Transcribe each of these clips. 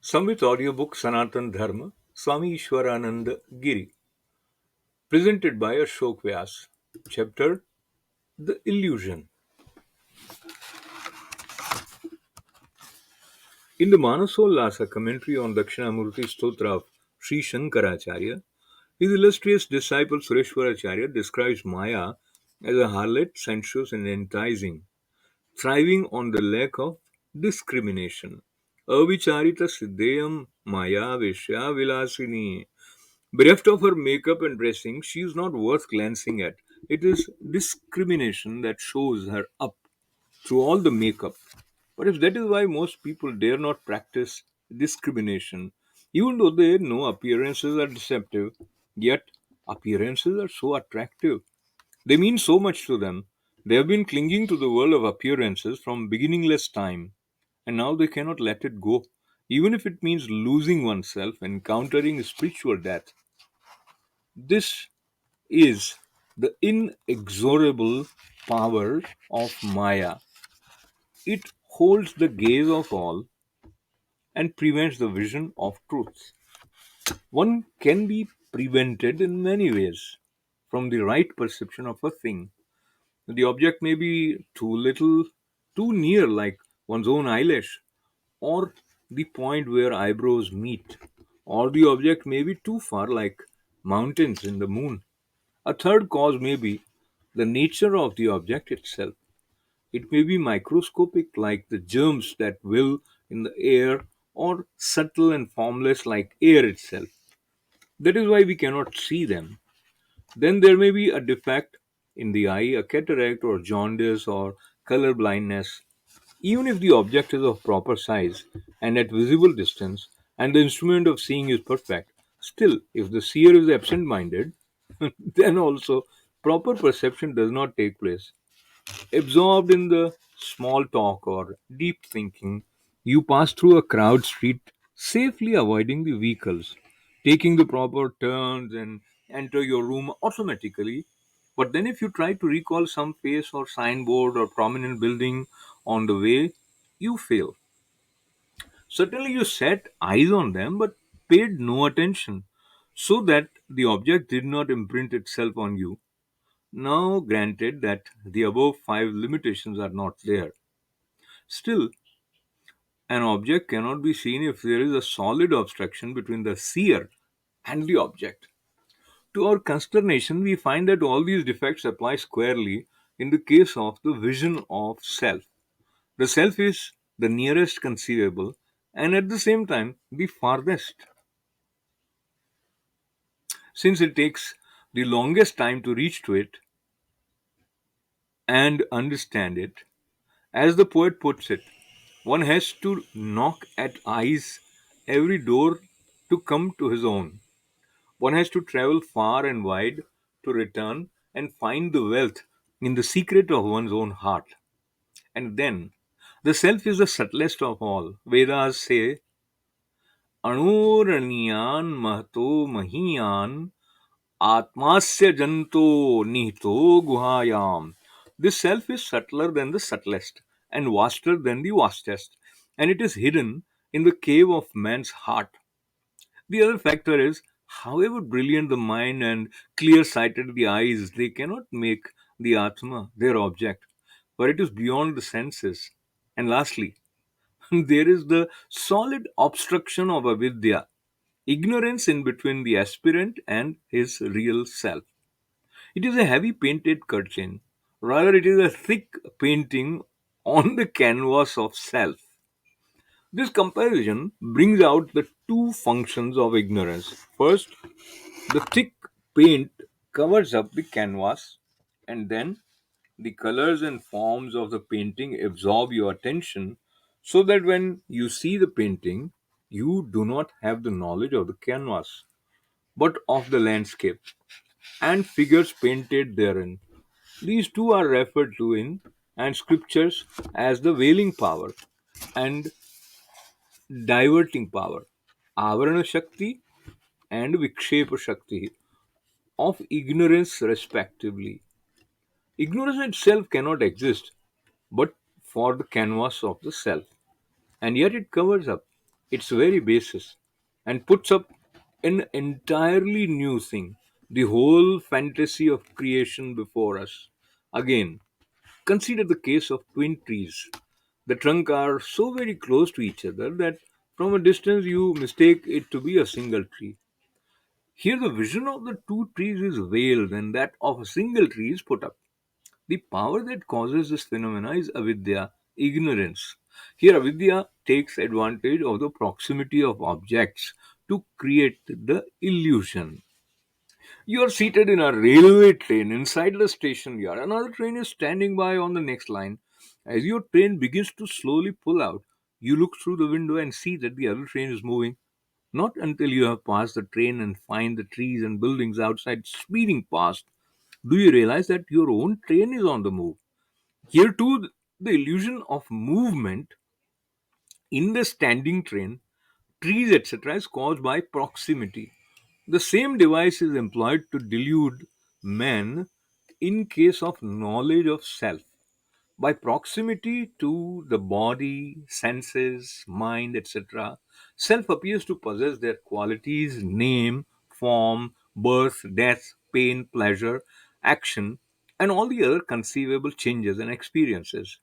Samvit audiobook Sanatan Dharma, Swami Ishwarananda Giri, presented by Ashok Vyas. Chapter The Illusion. In the Manasollasa commentary on Dakshinamurti Stotra of Sri Shankaracharya, his illustrious disciple Sureshwaracharya describes Maya as a harlot, sensuous and enticing, thriving on the lack of discrimination. Avicharita Siddheyam Maya Vishya Vilasini. Bereft of her makeup and dressing, she is not worth glancing at. It is discrimination that shows her up through all the makeup. But if that is why most people dare not practice discrimination, even though they know appearances are deceptive, yet appearances are so attractive. They mean so much to them. They have been clinging to the world of appearances from beginningless time, and now they cannot let it go, even if it means losing oneself, encountering spiritual death. This is the inexorable power of Maya. It holds the gaze of all and prevents the vision of truth. One can be prevented in many ways from the right perception of a thing. The object may be too little, too near, like one's own eyelash, or the point where eyebrows meet, or the object may be too far, like mountains in the moon. A third cause may be the nature of the object itself. It may be microscopic, like the germs that will in the air, or subtle and formless, like air itself. That is why we cannot see them. Then there may be a defect in the eye, a cataract, or jaundice, or color blindness. Even if the object is of proper size and at visible distance, and the instrument of seeing is perfect, still, if the seer is absent minded, then also proper perception does not take place. Absorbed in the small talk or deep thinking, you pass through a crowded street, safely avoiding the vehicles, taking the proper turns, and enter your room automatically. But then, if you try to recall some face or signboard or prominent building on the way, you fail. Certainly, you set eyes on them but paid no attention, so that the object did not imprint itself on you. Now, granted that the above five limitations are not there, still, an object cannot be seen if there is a solid obstruction between the seer and the object. To our consternation, we find that all these defects apply squarely in the case of the vision of self. The self is the nearest conceivable and at the same time the farthest, since it takes the longest time to reach to it and understand it. As the poet puts it, one has to knock at eyes every door to come to his own. One has to travel far and wide to return and find the wealth in the secret of one's own heart. And then, the self is the subtlest of all. Vedas say, Anuraniyan Mahato Mahiyan Atmasya Janto Nihito Guhayam. This self is subtler than the subtlest and vaster than the vastest, and it is hidden in the cave of man's heart. The other factor is, however brilliant the mind and clear sighted the eyes, they cannot make the Atma their object, for it is beyond the senses. And lastly, there is the solid obstruction of avidya, ignorance in between the aspirant and his real self. It is a heavy painted curtain, rather, it is a thick painting on the canvas of self. This comparison brings out the two functions of ignorance. First, the thick paint covers up the canvas, and then the colors and forms of the painting absorb your attention so that when you see the painting, you do not have the knowledge of the canvas but of the landscape and figures painted therein. These two are referred to in and scriptures as the veiling power and diverting power, avarana shakti and vikshepa shakti of ignorance respectively. Ignorance itself cannot exist but for the canvas of the self, and yet it covers up. its very basis and puts up an entirely new thing, the whole fantasy of creation before us. Again, consider the case of twin trees. The trunks are so very close to each other that from a distance you mistake it to be a single tree. Here, the vision of the two trees is veiled and that of a single tree is put up. The power that causes this phenomena is avidya, ignorance. Here, avidya takes advantage of the proximity of objects to create the illusion. You are seated in a railway train inside the station yard. Another train is standing by on the next line. As your train begins to slowly pull out, you look through the window and see that the other train is moving. Not until you have passed the train and find the trees and buildings outside speeding past do you realize that your own train is on the move. Here, too, the illusion of movement in the standing train, trees, etc., is caused by proximity. The same device is employed to delude man in case of knowledge of self. By proximity to the body, senses, mind, etc., self appears to possess their qualities, name, form, birth, death, pain, pleasure, action, and all the other conceivable changes and experiences.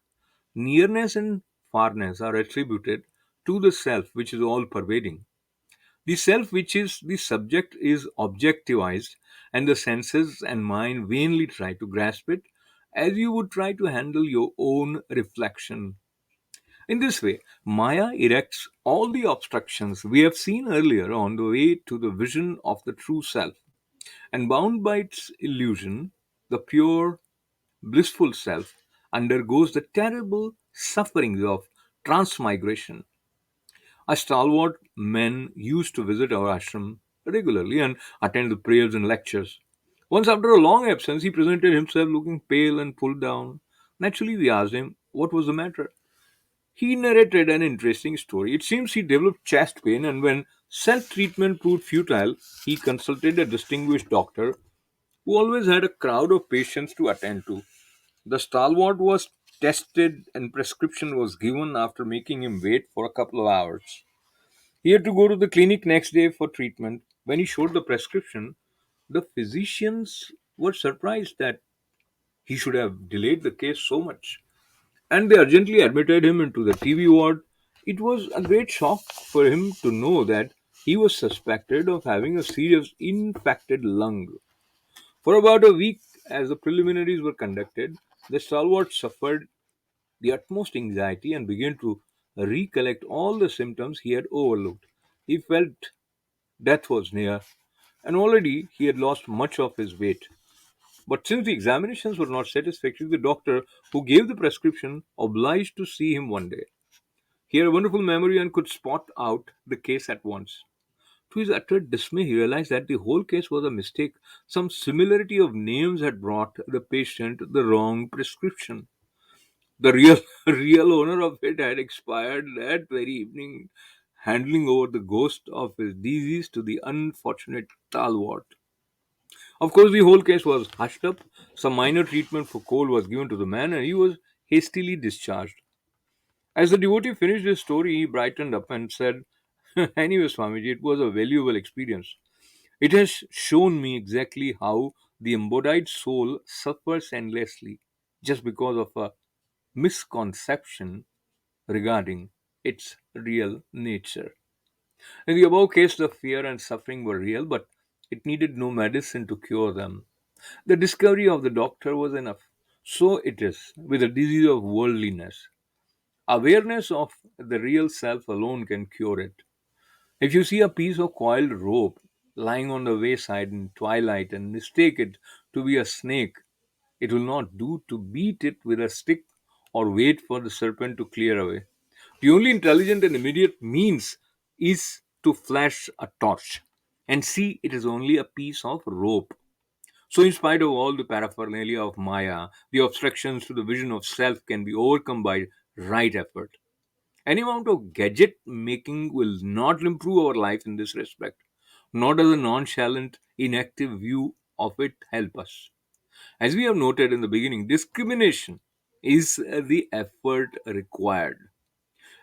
Nearness and farness are attributed to the self which is all pervading. The self which is the subject is objectivized, and the senses and mind vainly try to grasp it as you would try to handle your own reflection. In this way, Maya erects all the obstructions we have seen earlier on the way to the vision of the true self, and bound by its illusion, the pure, blissful self undergoes the terrible sufferings of transmigration. A stalwart man used to visit our ashram regularly and attend the prayers and lectures. Once, after a long absence, he presented himself looking pale and pulled down. Naturally, we asked him what was the matter. He narrated an interesting story. It seems he developed chest pain, and when self treatment proved futile, he consulted a distinguished doctor who always had a crowd of patients to attend to. The stalwart was tested, and prescription was given after making him wait for a couple of hours. He had to go to the clinic next day for treatment. When he showed the prescription, the physicians were surprised that he should have delayed the case so much. And they urgently admitted him into the TV ward. It was a great shock for him to know that he was suspected of having a serious infected lung. For about a week, as the preliminaries were conducted, the stalwart suffered the utmost anxiety and began to recollect all the symptoms he had overlooked. He felt death was near, and already he had lost much of his weight. But since the examinations were not satisfactory, the doctor who gave the prescription obliged to see him one day. He had a wonderful memory and could spot out the case at once. To his utter dismay, he realized that the whole case was a mistake. Some similarity of names had brought the patient the wrong prescription. The real real owner of it had expired that very evening, handing over the ghost of his disease to the unfortunate stalwart. Of course, the whole case was hushed up. Some minor treatment for cold was given to the man, and he was hastily discharged. As the devotee finished his story, he brightened up and said, "Anyway, Swamiji, it was a valuable experience. It has shown me exactly how the embodied soul suffers endlessly just because of a misconception regarding its real nature." In the above case, the fear and suffering were real, but it needed no medicine to cure them. The discovery of the doctor was enough. So it is with the disease of worldliness. Awareness of the real self alone can cure it. If you see a piece of coiled rope lying on the wayside in twilight and mistake it to be a snake, it will not do to beat it with a stick or wait for the serpent to clear away. The only intelligent and immediate means is to flash a torch and see it is only a piece of rope. So, in spite of all the paraphernalia of Maya, the obstructions to the vision of self can be overcome by right effort. Any amount of gadget making will not improve our life in this respect, nor does a nonchalant, inactive view of it help us. As we have noted in the beginning, discrimination is the effort required.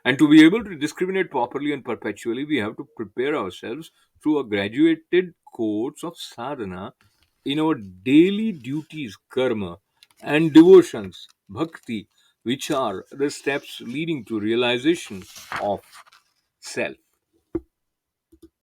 And to be able to discriminate properly and perpetually, we have to prepare ourselves through a graduated course of sadhana in our daily duties, karma, and devotions, bhakti, which are the steps leading to realization of self.